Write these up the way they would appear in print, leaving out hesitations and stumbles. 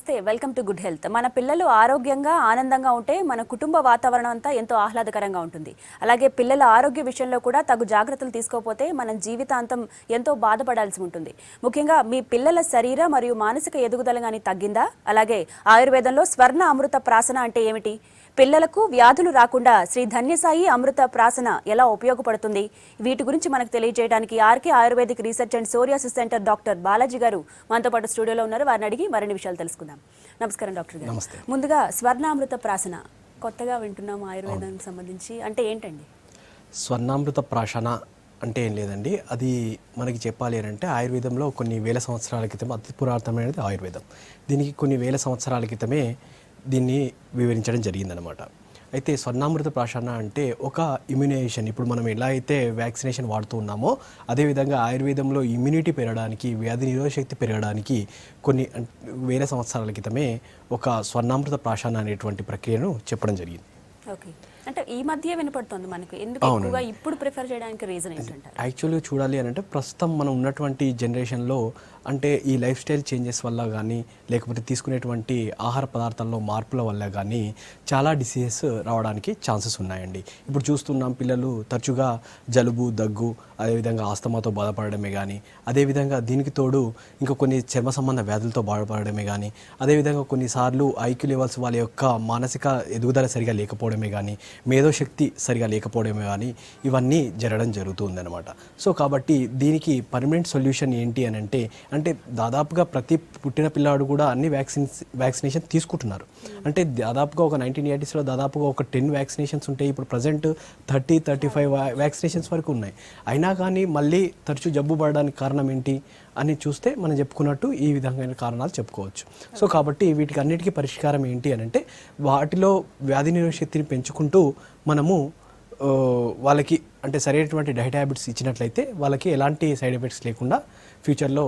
నమస్తే, welcome to good health. మన పిల్లలు ఆరోగ్యంగా ఆనందంగా ఉంటే మన కుటుంబ వాతావరణం అంతా ఎంతో ఆహ్లాదకరంగా ఉంటుంది. అలాగే పిల్లల ఆరోగ్య విషయంలో కూడా తగు జాగ్రత్తలు తీసుకోకపోతే మనం జీవితాంతం ఎంతో బాధపడాల్సి ఉంటుంది. ముఖ్యంగా మీ పిల్లల శరీర మరియు మానసిక ఎదుగుదల గాని తగ్గిందా? అలాగే ఆయుర్వేదంలో స్వర్ణ అమృత ప్రాసన అంటే ఏమిటి? పిల్లలకు వ్యాధులు రాకుండా శ్రీ ధన్యసాయి అమృత ప్రాసన ఎలా ఉపయోగపడుతుంది? వీటి గురించి మనకు తెలియజేయడానికి RK ayurvedic research and psoriasis centre doctor Balaji garu మనతో పాటు స్టూడియోలో ఉన్నారు. వారిని అడిగి మరిన్ని విషయాలు తెలుసుకుందాం. నమస్కారం డాక్టర్ గారు. నమస్తే. ముందుగా స్వర్ణామృత ప్రాసన కొత్తగా వింటున్నాం, ఆయుర్వేదానికి సంబంధించి అంటే ఏంటండి? స్వర్ణామృత ప్రాశన అంటే ఏం లేదండి, అది మనకి చెప్పాలి అంటే ఆయుర్వేదంలో కొన్ని వేల సంవత్సరాల క్రితం అతి పురాతనమైనది ఆయుర్వేదం. దీనికి కొన్ని వేల సంవత్సరాల క్రితమే దీన్ని వివరించడం జరిగిందనమాట. అయితే స్వర్ణామృత ప్రాశన అంటే ఒక ఇమ్యునైజేషన్. ఇప్పుడు మనం ఎలా అయితే వ్యాక్సినేషన్ వాడుతూ ఉన్నామో అదేవిధంగా ఆయుర్వేదంలో ఇమ్యూనిటీ పెరగడానికి, వ్యాధి నిరోధక శక్తి పెరగడానికి కొన్ని వేల సంవత్సరాల క్రితమే ఒక స్వర్ణామృత ప్రాశన అనేటువంటి ప్రక్రియను చెప్పడం జరిగింది. ఓకే, అంటే ఈ మధ్య వినపడుతుంది మనకు. ఎందుకు ఎక్కువగా ఇప్పుడు ప్రిఫర్ చేయడానికి రీజన్ ఏంటంటే? యాక్చువల్గా చూడాలి అని అంటే ప్రస్తుతం మనం ఉన్నటువంటి జనరేషన్లో అంటే ఈ లైఫ్ స్టైల్ చేంజెస్ వల్ల కానీ లేకపోతే తీసుకునేటువంటి ఆహార పదార్థాల్లో మార్పుల వల్ల కానీ చాలా డిసీజెస్ రావడానికి ఛాన్సెస్ ఉన్నాయండి. ఇప్పుడు చూస్తున్నాం పిల్లలు తరచుగా జలుబు, దగ్గు, అదేవిధంగా ఆస్తమాతో బాధపడడమే కానీ, అదేవిధంగా దీనికి తోడు ఇంకా కొన్ని చర్మ సంబంధ వ్యాధులతో బాధపడడమే కానీ, అదేవిధంగా కొన్నిసార్లు ఐక్యూ లెవెల్స్ వాళ్ళ యొక్క మానసిక ఎదుగుదల సరిగా లేకపోవడమే కానీ, మేధోశక్తి సరిగా లేకపోవడమే కానీ ఇవన్నీ జరగడం జరుగుతుందన్నమాట. సో కాబట్టి దీనికి పర్మనెంట్ సొల్యూషన్ ఏంటి అని అంటే దాదాపుగా ప్రతి పుట్టిన పిల్లాడు కూడా అన్ని వ్యాక్సినేషన్ తీసుకుంటున్నారు. అంటే దాదాపుగా ఒక 1980sలో దాదాపుగా ఒక 10 వ్యాక్సినేషన్స్ ఉంటాయి. ఇప్పుడు ప్రజెంట్ 30-35 వ్యాక్సినేషన్స్ వరకు ఉన్నాయి. అయినా కానీ మళ్ళీ తరచూ జబ్బు పడడానికి కారణం ఏంటి అని చూస్తే మనం చెప్పుకున్నట్టు ఈ విధమైన కారణాలు చెప్పుకోవచ్చు. సో కాబట్టి వీటికి అన్నిటికీ పరిష్కారం ఏంటి అని అంటే వాటిలో వ్యాధి నిరోధక శక్తిని పెంచుకుంటూ మనము వాళ్ళకి అంటే సరైనటువంటి డైట్ హ్యాబిట్స్ ఇచ్చినట్లయితే వాళ్ళకి ఎలాంటి సైడ్ ఎఫెక్ట్స్ లేకుండా ఫ్యూచర్లో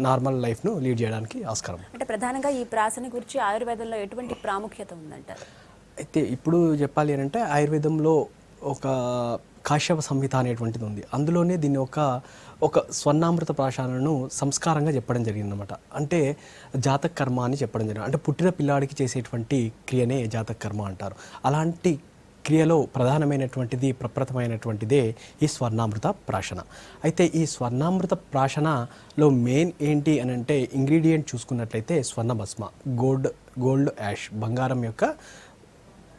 నార్మల్ లైఫ్ను లీడ్ చేయడానికి ఆస్కారం. అంటే ప్రధానంగా ఈ ప్రాసన గురించి ఆయుర్వేదంలో ఎటువంటి ప్రాముఖ్యత ఉందంటారు? అయితే ఇప్పుడు చెప్పాలి అని అంటే ఆయుర్వేదంలో ఒక కాశ్యప సంహిత అనేటువంటిది ఉంది. అందులోనే దీన్ని ఒక స్వర్ణామృత ప్రాశనను సంస్కారంగా చెప్పడం జరిగిందన్నమాట. అంటే జాతక కర్మ అని చెప్పడం జరిగింది. అంటే పుట్టిన పిల్లాడికి చేసేటువంటి క్రియనే జాతక కర్మ అంటారు. అలాంటి క్రియలో ప్రధానమైనటువంటిది, ప్రప్రథమైనటువంటిదే ఈ స్వర్ణామృత ప్రాశన. అయితే ఈ స్వర్ణామృత ప్రాశనలో మెయిన్ ఏంటి అని అంటే ఇంగ్రీడియంట్ చూసుకున్నట్లయితే స్వర్ణభస్మ, గోల్డ్ యాష్, బంగారం యొక్క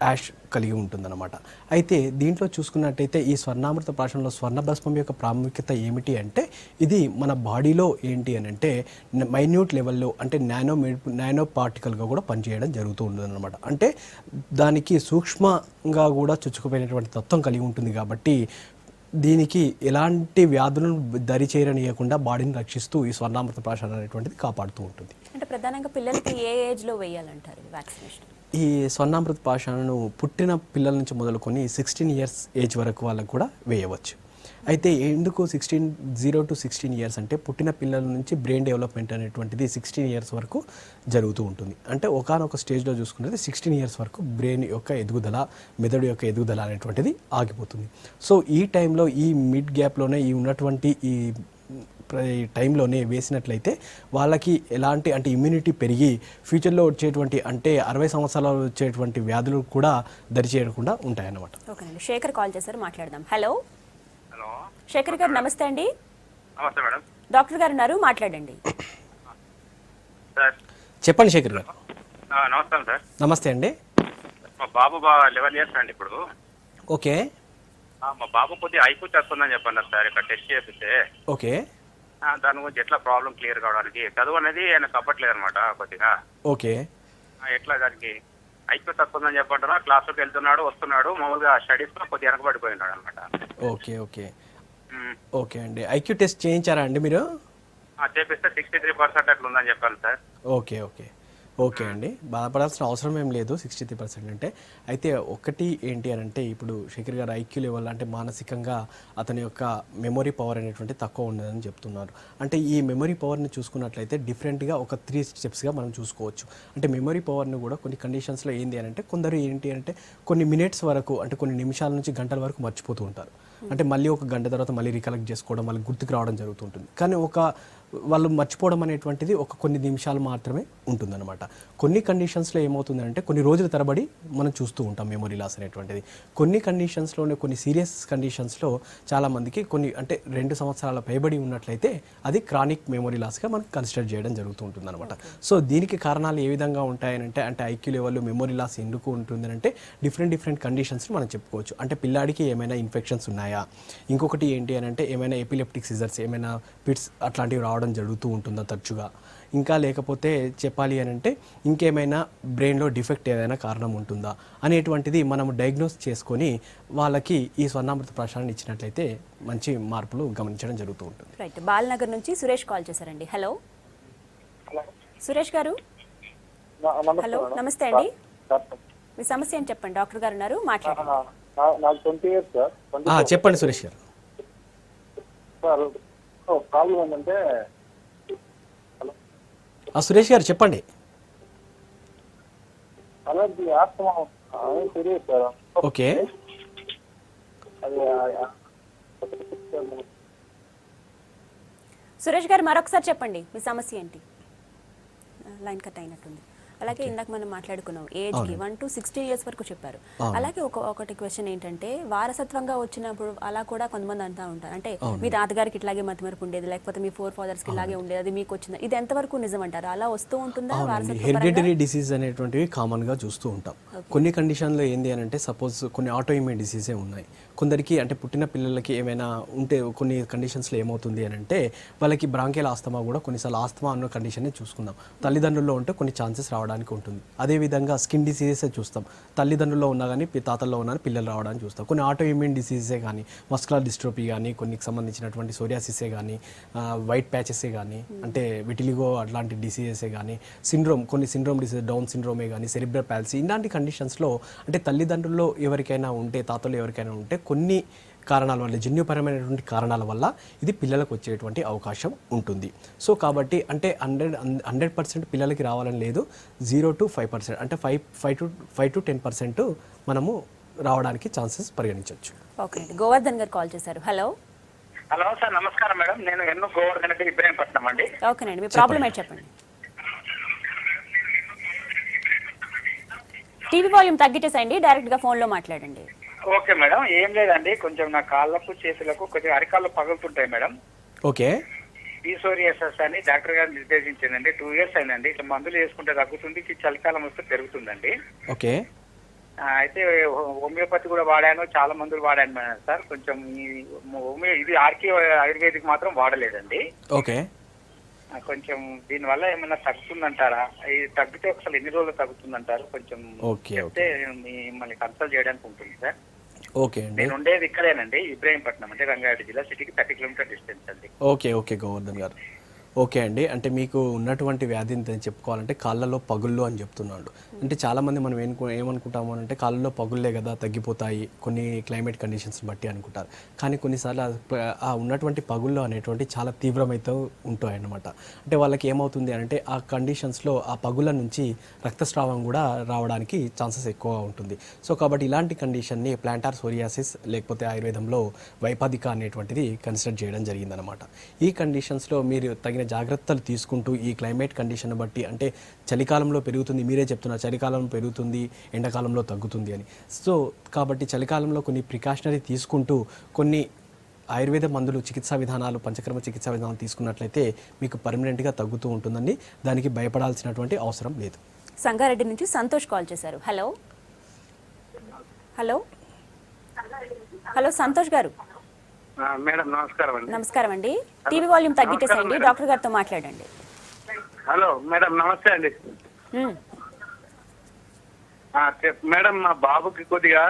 యాష్ కలిగి ఉంటుందన్నమాట. అయితే దీంట్లో చూసుకున్నట్టయితే ఈ స్వర్ణామృత ప్రాశనలో స్వర్ణభస్మం యొక్క ప్రాముఖ్యత ఏమిటి అంటే ఇది మన బాడీలో ఏంటి అని అంటే మైన్యూట్ లెవెల్లో అంటే నానో పార్టికల్గా కూడా పనిచేయడం జరుగుతూ ఉంటుందన్నమాట. అంటే దానికి సూక్ష్మంగా కూడా చొచ్చుకుపోయినటువంటి తత్వం కలిగి ఉంటుంది కాబట్టి దీనికి ఎలాంటి వ్యాధులను దరి చేరనీయకుండా బాడీని రక్షిస్తూ ఈ స్వర్ణామృత ప్రాశన అనేటువంటిది కాపాడుతూ ఉంటుంది. అంటే ప్రధానంగా పిల్లలకి ఏ ఏజ్లో వేయాలంటారు వ్యాక్సినేషన్? ఈ స్వర్ణామృత ప్రాశనను పుట్టిన పిల్లల నుంచి మొదలుకొని 16 years ఏజ్ వరకు వాళ్ళకు కూడా వేయవచ్చు. అయితే ఎందుకు 0 to 16 years అంటే పుట్టిన పిల్లల నుంచి బ్రెయిన్ డెవలప్మెంట్ అనేటువంటిది 16 years వరకు జరుగుతూ ఉంటుంది. అంటే ఒకానొక స్టేజ్లో చూసుకున్నది 16 years వరకు బ్రెయిన్ యొక్క ఎదుగుదల, మెదడు యొక్క ఎదుగుదల అనేటువంటిది ఆగిపోతుంది. సో ఈ టైంలో ఈ మిడ్ గ్యాప్లోనే ఈ ఉన్నటువంటి ఈ టైంలోనే వేసినట్లయితే వాళ్ళకి ఎలాంటి అంటే ఇమ్యూనిటీ పెరిగి ఫ్యూచర్లో వచ్చేటువంటి అంటే 60 సంవత్సరాలు వచ్చేటువంటి వ్యాధులు కూడా దరిచేయకుండా ఉంటాయన్నమాట. ఓకేనండి, శేఖర్ కాల్ చేశారు, మాట్లాడదాం. హలో శేఖర్ గారు, నమస్తే అండి. నమస్తే మేడం. డాక్టర్ గారు ఉన్నారు, మాట్లాడండి. చెప్పండి శేఖర్ గారు. నమస్కారం సార్. నమస్తే అండి. మా బాబు 11 years అండి ఇప్పుడు. ఓకే. మా బాబు కొద్దిగా ఐక్యూ చేస్తుందని చెప్పన్నారు సార్, ఇక్కడ టెస్ట్ చేపిస్తే. ఓకే. దాని గురించి ఎట్లా ప్రాబ్లం క్లియర్ కావడానికి చదువు అనేది ఆయన తప్పట్లేదు అనమాట కొద్దిగా. ఓకే. ఎట్లా దానికి ఐక్యూ తక్కువ ఉందని చెప్పంటారా, క్లాసుకి వెళ్తున్నాడు వస్తున్నాడు, మామూలుగా స్టడీస్ లో కొద్దిగా వెనకబడిపోయినాడు అనమాట. ఓకే ఓకే ఓకే అండి. ఐక్యూ టెస్ట్ చేయించారా అండి మీరు? చేపిస్తే 63% అట్లా ఉందని చెప్పాను సార్. ఓకే ఓకే ఓకే అండి, బాధపడాల్సిన అవసరం ఏం లేదు 63% అంటే. అయితే ఒకటి ఏంటి అని అంటే ఇప్పుడు శేఖర్ గారు ఐక్యూ లెవెల్ అంటే మానసికంగా అతని యొక్క మెమొరీ పవర్ అనేటువంటి తక్కువ ఉండదని చెప్తున్నారు. అంటే ఈ మెమొరీ పవర్ని చూసుకున్నట్లయితే డిఫరెంట్గా ఒక 3 స్టెప్స్గా మనం చూసుకోవచ్చు. అంటే మెమొరీ పవర్ని కూడా కొన్ని కండిషన్స్లో ఏంటి అని అంటే కొందరు ఏంటి అంటే కొన్ని మినిట్స్ వరకు అంటే కొన్ని నిమిషాల నుంచి గంటల వరకు మర్చిపోతూ ఉంటారు. అంటే మళ్ళీ ఒక గంట తర్వాత మళ్ళీ రికలెక్ట్ చేసుకోవడం, మళ్ళీ గుర్తుకు రావడం జరుగుతుంటుంది. కానీ ఒక వాళ్ళు మర్చిపోవడం అనేటువంటిది ఒక కొన్ని నిమిషాలు మాత్రమే ఉంటుందన్నమాట. కొన్ని కండిషన్స్లో ఏమవుతుందంటే కొన్ని రోజుల తరబడి మనం చూస్తూ ఉంటాం మెమొరీ లాస్ అనేటువంటిది. కొన్ని కండిషన్స్లోనే కొన్ని సీరియస్ కండిషన్స్లో చాలామందికి కొన్ని అంటే 2 సంవత్సరాల పైబడి ఉన్నట్లయితే అది క్రానిక్ మెమొరీ లాస్గా మనం కన్సిడర్ చేయడం జరుగుతూ ఉంటుంది అనమాట. సో దీనికి కారణాలు ఏ విధంగా ఉంటాయనంటే అంటే ఐక్యూ లెవెల్లో మెమొరీ లాస్ ఎందుకు ఉంటుందంటే డిఫరెంట్ కండిషన్స్ మనం చెప్పుకోవచ్చు. అంటే పిల్లాడికి ఏమైనా ఇన్ఫెక్షన్స్ ఉన్నాయా, ఇంకొకటి ఏంటి అని అంటే ఏమైనా ఎపిలెప్టిక్ సిజర్స్ ఏమైనా పిట్స్ అట్లాంటివి రావడం జరుగుతూ ఉంటుందా తరచుగా, ఇంకా లేకపోతే చెప్పాలి అని అంటే ఇంకేమైనా బ్రెయిన్లో డిఫెక్ట్ ఏదైనా కారణం ఉంటుందా అనేటువంటిది మనం డయాగ్నోస్ చేసుకొని వాళ్ళకి ఈ స్వర్ణామృత ప్రాశనాన్ని ఇచ్చినట్లయితే మంచి మార్పులు గమనించడం జరుగుతూ ఉంటుంది. రైట్, బాలనగర్ నుంచి సురేష్ కాల్ చేశారండి. హలో సురేష్ గారు. హలో నమస్తే అండి, మీ సమస్య ఏంటి చెప్పండి, డాక్టర్ గారు ఉన్నారు మాట్లాడండి. నాకు 20 years సార్. చెప్పండి సురేష్ గారు. సార్ ప్రాబ్లం ఏంటంటే సురేష్ గారు చెప్పండి. అలర్జీ ఆస్తమా తెలియదు సార్. ఓకే, అది సురేష్ గారు మరొకసారి చెప్పండి మీ సమస్య ఏంటి. లైన్ కట్ అయినట్టుంది. అలాగే ఇందాక మనం మాట్లాడుకున్నాం ఏజ్కి 1 to 16 years వరకు చెప్పారు. అలాగే ఒకటి క్వశ్చన్ ఏంటంటే వారసత్వంగా వచ్చినప్పుడు అలా కూడా కొంతమంది అంటూ ఉంటారు, అంటే మీ తాతగారికి ఇట్లాగే మతిమరుపు ఉండేది, లేకపోతే మీ 4 fathers కి ఇలాగే ఉండేది, అది మీకు వచ్చింది, ఇది ఎంతవరకు నిజం అంటారు? అలా వస్తూ ఉంటుందా? హెరిడిటరీ డిసీజ్ అనేటువంటివి కామన్గా చూస్తూ ఉంటాం. కొన్ని కండిషన్లో ఏంది అని అంటే సపోజ్ కొన్ని ఆటో ఇమ్యూన్ డిసీజే ఉన్నాయి. కొందరికి అంటే పుట్టిన పిల్లలకి ఏమైనా ఉంటే కొన్ని కండిషన్స్లో ఏమవుతుంది అని అంటే వాళ్ళకి బ్రాంకియల్ ఆస్తమా కూడా కొన్నిసార్లు ఆస్తమా అన్న కండిషన్ని చూసుకుందాం. తల్లిదండ్రుల్లో ఉంటే కొన్ని ఛాన్సెస్ రావడానికి ఉంటుంది. అదేవిధంగా స్కిన్ డిసీజెసే చూస్తాం, తల్లిదండ్రుల్లో ఉన్నా కానీ తాతల్లో ఉన్నా పిల్లలు రావడానికి చూస్తాం. కొన్ని ఆటో ఇమ్యూన్ డిసీజెసే కానీ మస్కులర్ డిస్ట్రోఫీ కానీ కొన్నికి సంబంధించినటువంటి సోరియాసిసే కానీ వైట్ ప్యాచెసే కానీ అంటే విటిలిగో అట్లాంటి డిసీజెసే కానీ కొన్ని సిండ్రోమ్ డిసీజ్ డౌన్ సిండ్రోమే కానీ సెరిబ్రల్ పాలసీ ఇలాంటి కండిషన్స్లో అంటే తల్లిదండ్రుల్లో ఎవరికైనా ఉంటే తాతల్లో ఎవరికైనా ఉంటే కొన్ని కారణాల వల్ల జన్యుపరమైనటువంటి కారణాల వల్ల ఇది పిల్లలకు వచ్చేటువంటి అవకాశం ఉంటుంది. సో కాబట్టి అంటే 100% పిల్లలకి రావాలని లేదు, 0 to 5% అంటే 5 to 10% మనము రావడానికి ఛాన్సెస్ పరిగణించవచ్చు. ఓకే, గోవర్ధన్ గారు కాల్ చేశారు. హలో హలో సార్, నమస్కారం మేడం. నేను ఎన్నో గోవర్ధన్ రెడ్డి ఇబ్రాహీంపట్నం అండి. ఓకేనండి, మీ ప్రాబ్లం ఏంటి చెప్పండి. టీవీ వాల్యూమ్ తగ్గించేసండి, డైరెక్ట్గా ఫోన్లో మాట్లాడండి. ఓకే మేడం, ఏం లేదండి, కొంచెం నా కాళ్ళకు చేతులకు కొంచెం అరికాళ్ళు పగులుతుంటాయి మేడం. ఓకే, పీసోరియాసిస్ అని డాక్టర్ గారు నిర్దేశించిందండి. 2 years అయిందండి. ఇట్లా మందులు వేసుకుంటే తగ్గుతుంది, చలికాలం వస్తే పెరుగుతుందండి. ఓకే, అయితే హోమియోపతి కూడా వాడాను, చాలా మందులు వాడాను మేడం సార్. కొంచెం ఇది ఆర్కే ఆయుర్వేదిక్ మాత్రం వాడలేదండి. ఓకే, కొంచెం దీనివల్ల ఏమైనా తగ్గుతుందంటారా? ఇది తగ్గితే ఒకసారి ఎన్ని రోజులు తగ్గుతుందంటారు? కొంచెం చెప్తే మిమ్మల్ని కన్సల్ట్ చేయడానికి ఉంటుంది సార్. ఓకే అండి, నేను ఉండేది ఇక్కడేనండి, ఇబ్రాహీంపట్నం అంటే రంగారెడ్డి జిల్లా, సిటీకి 30 kilometer డిస్టెన్స్ అండి. ఓకే గోవర్ధన్ గారు. ఓకే అండి, అంటే మీకు ఉన్నటువంటి వ్యాధి అని చెప్పుకోవాలంటే కాళ్ళలో పగుళ్ళు అని చెప్తున్నాడు. అంటే చాలామంది మనం ఏమనుకుంటాము అంటే కాళ్ళలో పగుళ్ళే కదా తగ్గిపోతాయి కొన్ని క్లైమేట్ కండిషన్స్ బట్టి అనుకుంటారు. కానీ కొన్నిసార్లు ఆ ఉన్నటువంటి పగుళ్ళు అనేటువంటి చాలా తీవ్రమైతే ఉంటాయి అన్నమాట. అంటే వాళ్ళకి ఏమవుతుంది అంటే ఆ కండిషన్స్లో ఆ పగుళ్ళ నుంచి రక్తస్రావం కూడా రావడానికి ఛాన్సెస్ ఎక్కువగా ఉంటుంది. సో కాబట్టి ఇలాంటి కండిషన్ని ప్లాంటార్ సోరియాసిస్ లేకపోతే ఆయుర్వేదంలో వైపాదిక అనేటువంటిది కన్సిడర్ చేయడం జరిగిందనమాట. ఈ కండిషన్స్లో మీరు తగిన జాగ్రత్తలు తీసుకుంటూ ఈ క్లైమేట్ కండిషన్ బట్టి అంటే చలికాలంలో పెరుగుతుంది, మీరే చెప్తున్నారు చలికాలంలో పెరుగుతుంది, ఎండాకాలంలో తగ్గుతుంది అని. సో కాబట్టి చలికాలంలో కొన్ని ప్రికాషనరీ తీసుకుంటూ కొన్ని ఆయుర్వేద మందులు చికిత్సా విధానాలు పంచకర్మ చికిత్సా విధానాలు తీసుకున్నట్లయితే మీకు పర్మనెంట్గా తగ్గుతూ ఉంటుందండి. దానికి భయపడాల్సినటువంటి అవసరం లేదు. సంగారెడ్డి నుంచి సంతోష్ కాల్ చేశారు. హలో హలో హలో సంతోష్ గారు. మేడం నమస్కారం అండి. నమస్కారం అండి, టీవీ వాల్యూమ్ తగ్గించేసండి, డాక్టర్ గారితో మాట్లాడండి. హలో మేడం, నమస్తే అండి. మేడం మా బాబుకి కొద్దిగా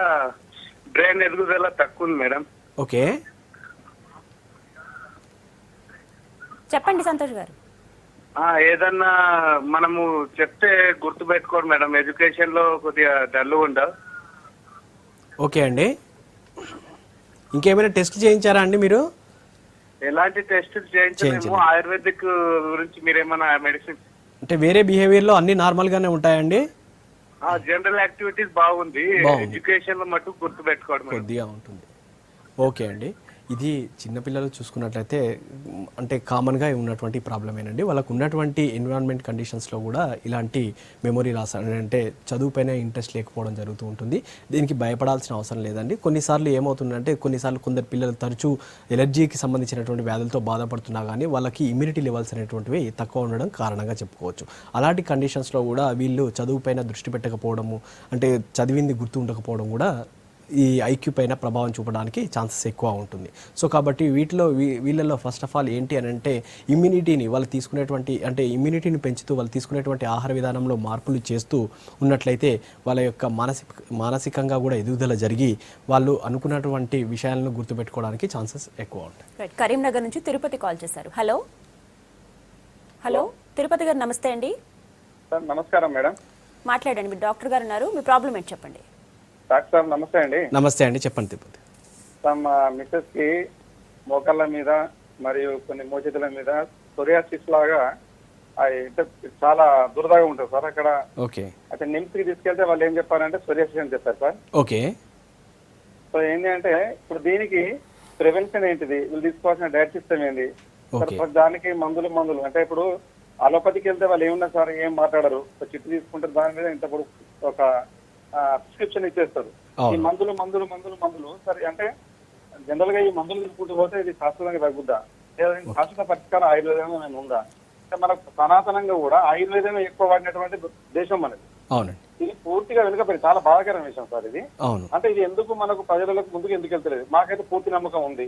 బ్రెయిన్ ఎదుగుదల తక్కువ ఉంది మేడం. ఓకే, చెప్పండి సంతోష్ గారు. ఏదన్నా మనము చెప్తే గుర్తు పెట్టుకోరు మేడం, ఎడ్యుకేషన్ లో కొద్దిగా డల్ ఉండవు. ఓకే అండి, ఇంకేమైనా టెస్ట్ చేయించారా అండి మీరు? ఎలాంటి టెస్ట్ చేయించలేము. ఆయుర్వేదిక్ గురించి మీరేమైనా మెడిసిన్ అంటే వేరే బిహేవియర్లో అన్ని నార్మల్గానే ఉంటాయండి? జనరల్ యాక్టివిటీస్ బాగుంది, ఎడ్యుకేషన్ లో మటుకు గుర్తు పెట్టుకోవడం కొద్దిగా ఉంటుంది. ఓకే అండి, ఇది చిన్నపిల్లలు చూసుకున్నట్లయితే అంటే కామన్గా ఉన్నటువంటి ప్రాబ్లమేనండి. వాళ్ళకు ఉన్నటువంటి ఎన్విరాన్మెంట్ కండిషన్స్లో కూడా ఇలాంటి మెమొరీ లాస్ అంటే చదువుపైన ఇంట్రెస్ట్ లేకపోవడం జరుగుతూ ఉంటుంది. దీనికి భయపడాల్సిన అవసరం లేదండి. కొన్నిసార్లు ఏమవుతుందంటే కొన్నిసార్లు కొందరు పిల్లలు తరచూ ఎలర్జీకి సంబంధించినటువంటి వ్యాధులతో బాధపడుతున్నా కానీ వాళ్ళకి ఇమ్యూనిటీ లెవెల్స్ అనేటువంటివి తక్కువ ఉండడం కారణంగా చెప్పుకోవచ్చు. అలాంటి కండిషన్స్లో కూడా వీళ్ళు చదువుపైన దృష్టి పెట్టకపోవడము, అంటే చదివింది గుర్తు ఉండకపోవడం కూడా ఈ ఐక్యూ పైన ప్రభావం చూపడానికి ఛాన్సెస్ ఎక్కువ ఉంటుంది. సో కాబట్టి వీళ్ళలో ఫస్ట్ ఆఫ్ ఆల్ ఏంటి అని అంటే ఇమ్యూనిటీని వాళ్ళు తీసుకునేటువంటి అంటే ఇమ్యూనిటీని పెంచుతూ వాళ్ళు తీసుకునేటువంటి ఆహార విధానంలో మార్పులు చేస్తూ ఉన్నట్లయితే వాళ్ళ యొక్క మానసికంగా కూడా ఎదుగుదల జరిగి వాళ్ళు అనుకున్నటువంటి విషయాలను గుర్తుపెట్టుకోవడానికి ఛాన్సెస్ ఎక్కువ ఉంటాయి. కరీంనగర్ నుంచి తిరుపతి కాల్ చేశారు. హలో హలో తిరుపతి గారు నమస్తే అండి. సార్ నమస్కారం మేడం. మాట్లాడండి, మీరు డాక్టర్ గారు ఉన్నారు, మీ ప్రాబ్లం ఏంటి చెప్పండి. డాక్టర్ సార్ నమస్తే అండి. నమస్తే అండి, చెప్పండి తిరుపతి. సార్ మా మిస్సెస్కి మోకాళ్ళ మీద మరియు కొన్ని మోచేతుల మీద సోరియాసిస్ లాగా చాలా దురదగా ఉంటుంది సార్. అక్కడ ఓకే, అయితే నిమ్స్కి తీసుకెళ్తే వాళ్ళు ఏం చెప్పారంటే సోరియాసిస్ అని చెప్పారు సార్. ఓకే. సో ఏంటి అంటే ఇప్పుడు దీనికి ప్రివెన్షన్ ఏంటిది, వీళ్ళు తీసుకోవాల్సిన డైట్ సిస్టమ్ ఏంటి, దానికి మందులు అంటే ఇప్పుడు అలోపతికి వెళ్తే వాళ్ళు ఏమున్నా సార్ ఏం మాట్లాడరు, ఒక చిట్టు తీసుకుంటారు, దాని మీద ఇంత పొడుగు ఒక ప్రిస్క్రిప్షన్ ఇచ్చేస్తారు. ఈ మందులు సరే అంటే జనరల్ గా ఈ మందులు తీసుకుంటూ పోతే ఇది శాస్త్రంగా తగ్గుద్దా, లేదా శాశ్వత పరిష్కారం ఆయుర్వేదం అనేది ఉందా? అంటే మనకు సనాతనంగా కూడా ఆయుర్వేదమే ఎక్కువ వాడినటువంటి దేశం మనది. ఇది పూర్తిగా వెనుకబడి చాలా బాధాకరమైన విషయం సార్ ఇది. అంటే ఇది ఎందుకు మనకు ప్రజలకు ముందుకు ఎందుకు వెళ్తలేదు? మాకైతే పూర్తి నమ్మకం ఉంది.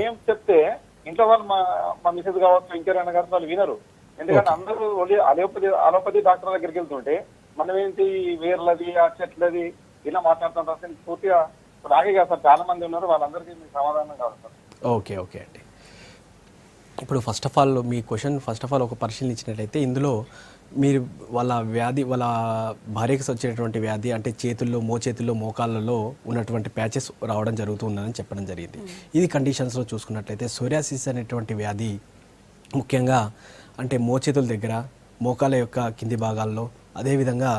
మేము చెప్తే ఇంట్లో వాళ్ళు మా మిసెస్ కావచ్చు, ఇంకెవరైనా కావచ్చు, వాళ్ళు వినరు. ఎందుకంటే అందరూ అలోపతి డాక్టర్ దగ్గరికి వెళ్తుంటే మనం ఏంటి వేర్లది ఆ చెట్లది ఇలా మాట్లాడుతుంటారు. పూర్తిగా రాగే కాదు సార్, చాలా మంది ఉన్నారు, వాళ్ళందరికీ మీకు సమాధానం కావాలి సార్. ఓకే అండి. ఇప్పుడు first of all me question ఒక పరిశీలించినట్లయితే ఇందులో మీరు వాళ్ళ భార్యకి వచ్చేటువంటి వ్యాధి అంటే మోచేతుల్లో మోకాళ్ళలో ఉన్నటువంటి ప్యాచెస్ రావడం జరుగుతుందని చెప్పడం జరిగింది. ఇది కండిషన్స్లో చూసుకున్నట్లయితే సోరియాసిస్ అనేటువంటి వ్యాధి ముఖ్యంగా అంటే మోచేతుల దగ్గర, మోకాళ్ళ యొక్క కింది భాగాల్లో, అదేవిధంగా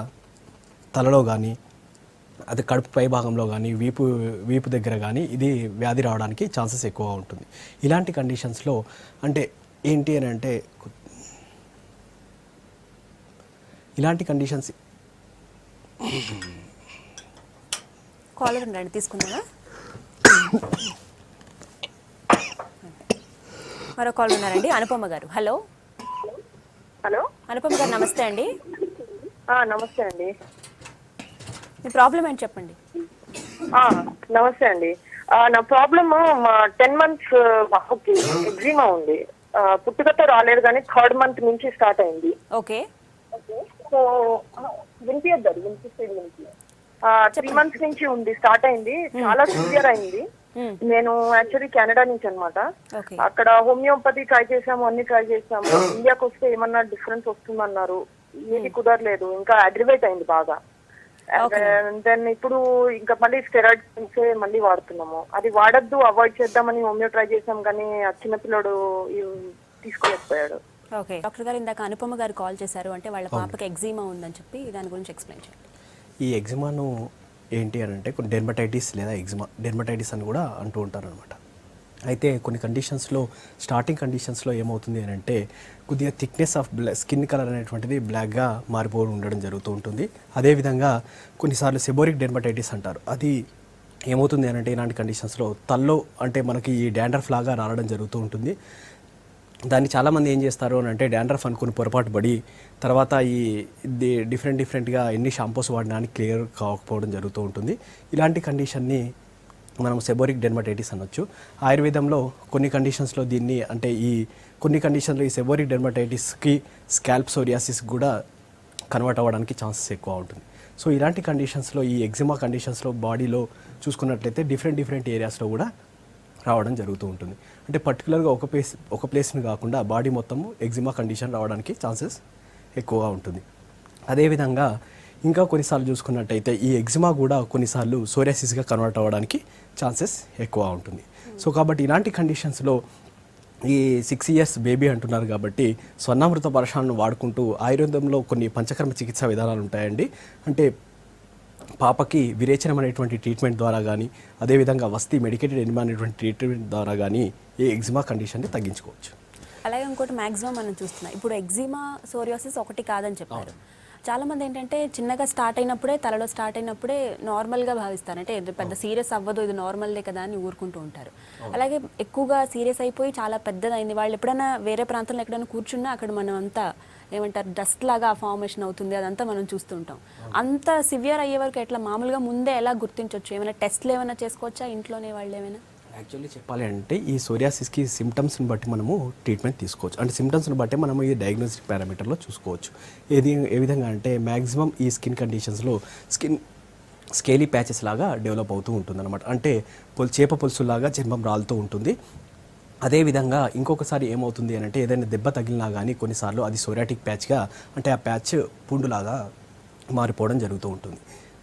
తలలో కానీ, అది కడుపు పై భాగంలో కానీ, వీపు దగ్గర కానీ ఇది వ్యాధి రావడానికి ఛాన్సెస్ ఎక్కువగా ఉంటుంది. ఇలాంటి కండిషన్స్లో అంటే ఏంటి అని అంటే ఇలాంటి కండిషన్స్ కాలర్ ఉండండి, తీసుకుందామా? మరో కాల్ ఉన్నారండి, అనుపమ గారు. హలో అనుపమ గారు నమస్తే అండి. నమస్తే అండి. మీ ప్రాబ్లం ఏంటి చెప్పండి. నమస్తే అండి. నా ప్రాబ్లమ్ మా 10 months బాబుకి ఎగ్జిమా ఉంది. పుట్టుకతో రాలేదు కానీ 3rd month నుంచి స్టార్ట్ అయింది. ఓకే. సో వినిపించద్దు 3 months నుంచి ఉంది, స్టార్ట్ అయింది, చాలా సివియర్ అయింది. నేను యాక్చువల్లీ కెనడా నుంచి అన్నమాట. అక్కడ హోమియోపతి ట్రై చేసాము, అన్ని ట్రై చేసాము. ఇండియాకి వస్తే ఏమన్నా డిఫరెన్స్ వస్తుందన్నారు, ఏది కుదరలేదు, ఇంకా అగ్రివేట్ అయింది బాగా. దెన్ ఇప్పుడు ఇంకా మళ్ళీ స్టెరాయిడ్స్ మళ్ళీ వాడుతున్నాము. అది వాడద్దు, అవాయిడ్ చేద్దామని హోమియో ట్రై చేసాం కానీ ఆ చిన్నపిల్లడు తీసుకోలేకపోయాడు. ఓకే డాక్టర్ గారు, ఇందాక అనుపమ గారు కాల్ చేశారు, అంటే వాళ్ళ పాపకి ఎగ్జిమా ఉందని చెప్పి దాని గురించి ఎక్స్ప్లెయిన్ చేయండి. ఈ ఎగ్జిమాను ఏంటి అని అంటే కొన్ని డెర్మటైటిస్ లేదా డెర్మటైటిస్ అని కూడా అంటూ ఉంటారు అనమాట. అయితే కొన్ని కండిషన్స్లో స్టార్టింగ్ కండిషన్స్లో ఏమవుతుంది అని అంటే కొద్దిగా థిక్నెస్ ఆఫ్ స్కిన్ కలర్ అనేటువంటిది బ్లాక్గా మారిపోయి ఉండడం జరుగుతూ ఉంటుంది. అదేవిధంగా కొన్నిసార్లు సెబోరిక్ డెర్మటైటిస్ అంటారు. అది ఏమవుతుంది అని అంటే ఇలాంటి కండిషన్స్లో తల్లో అంటే మనకి ఈ డాండ్రఫ్ లాగా రావడం జరుగుతూ ఉంటుంది. దాన్ని చాలామంది ఏం చేస్తారు అని అంటే డాండ్రఫ్ అనుకుని పొరపాటు పడి తర్వాత డిఫరెంట్గా ఎన్ని షాంపూస్ వాడినానికి క్లియర్ కాకపోవడం జరుగుతూ ఉంటుంది. ఇలాంటి కండిషన్ని మనం సెబోరిక్ డెర్మటైటిస్ అనొచ్చు. ఆయుర్వేదంలో కొన్ని కండిషన్స్లో దీన్ని అంటే కొన్ని కండిషన్లో ఈ సెబోరిక్ డెర్మటైటిస్కి స్కాల్ప్ సోరియాసిస్ కూడా కన్వర్ట్ అవ్వడానికి ఛాన్సెస్ ఎక్కువ ఉంటుంది. సో ఇలాంటి కండిషన్స్లో ఈ ఎగ్జిమా కండిషన్స్లో బాడీలో చూసుకున్నట్లయితే డిఫరెంట్ ఏరియాస్లో కూడా రావడం జరుగుతూ ఉంటుంది. అంటే పర్టికులర్గా ఒక ప్లేస్ని కాకుండా బాడీ మొత్తము ఎగ్జిమా కండిషన్ రావడానికి ఛాన్సెస్ ఎక్కువగా ఉంటుంది. అదేవిధంగా ఇంకా కొన్నిసార్లు చూసుకున్నట్టయితే ఈ ఎగ్జిమా కూడా కొన్నిసార్లు సోరియాసిస్గా కన్వర్ట్ అవ్వడానికి ఛాన్సెస్ ఎక్కువ ఉంటుంది. సో కాబట్టి ఇలాంటి కండిషన్స్లో ఈ 6 years బేబీ అంటున్నారు కాబట్టి స్వర్ణామృత పరశాలను వాడుకుంటూ ఆయుర్వేదంలో కొన్ని పంచకర్మ చికిత్సా విధానాలు ఉంటాయండి. అంటే పాపకి విరేచనం అనేటువంటి ట్రీట్మెంట్ ద్వారా కానీ అదేవిధంగా వస్తీ మెడికేటెడ్ ఎనిమా అనేటువంటి ట్రీట్మెంట్ ద్వారా కానీ ఈ ఎగ్జిమా కండిషన్ని తగ్గించుకోవచ్చు. అలాగే ఇంకోటి మ్యాక్సిమం మనం చూస్తున్నాం ఇప్పుడు ఎగ్జిమా సోరియాసిస్ ఒకటి కాదని చెప్పారు. చాలామంది ఏంటంటే చిన్నగా స్టార్ట్ అయినప్పుడే తలలో స్టార్ట్ అయినప్పుడే నార్మల్గా భావిస్తారు, అంటే ఇది పెద్ద సీరియస్ అవ్వదు, ఇది నార్మల్దే కదా అని ఊరుకుంటూ ఉంటారు. అలాగే ఎక్కువగా సీరియస్ అయిపోయి చాలా పెద్దదైంది వాళ్ళు ఎప్పుడైనా వేరే ప్రాంతంలో ఎక్కడైనా కూర్చున్నా అక్కడ మనం అంతా ఏమంటారు డస్ట్ లాగా ఫార్మేషన్ అవుతుంది, అదంతా మనం చూస్తుంటాం. అంత సివియర్ అయ్యే వరకు ఎట్లా మామూలుగా ముందే ఎలా గుర్తించవచ్చు? ఏమైనా టెస్ట్లు ఏమైనా చేసుకోవచ్చా ఇంట్లోనే వాళ్ళు ఏమైనా? యాక్చువల్లీ చెప్పాలి అంటే ఈ సోరియాసిస్కి సిమ్టమ్స్ని బట్టి మనము ట్రీట్మెంట్ తీసుకోవచ్చు. అంటే సిమ్టమ్స్ని బట్టి మనము ఈ డయాగ్నోస్టిక్ పారామీటర్లో చూసుకోవచ్చు. ఏ విధంగా అంటే మ్యాక్సిమం ఈ స్కిన్ కండిషన్స్లో స్కేలీ ప్యాచెస్ లాగా డెవలప్ అవుతూ ఉంటుంది అనమాట. అంటే చేప పులుసులాగా చర్మం రాలుతూ ఉంటుంది. అదేవిధంగా ఇంకొకసారి ఏమవుతుంది అని అంటే ఏదైనా దెబ్బ తగిలినా కానీ కొన్నిసార్లు అది సోరియాటిక్ ప్యాచ్గా అంటే ఆ ప్యాచ్ పుండులాగా మారిపోవడం జరుగుతూ ఉంటుంది.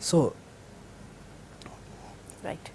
So right.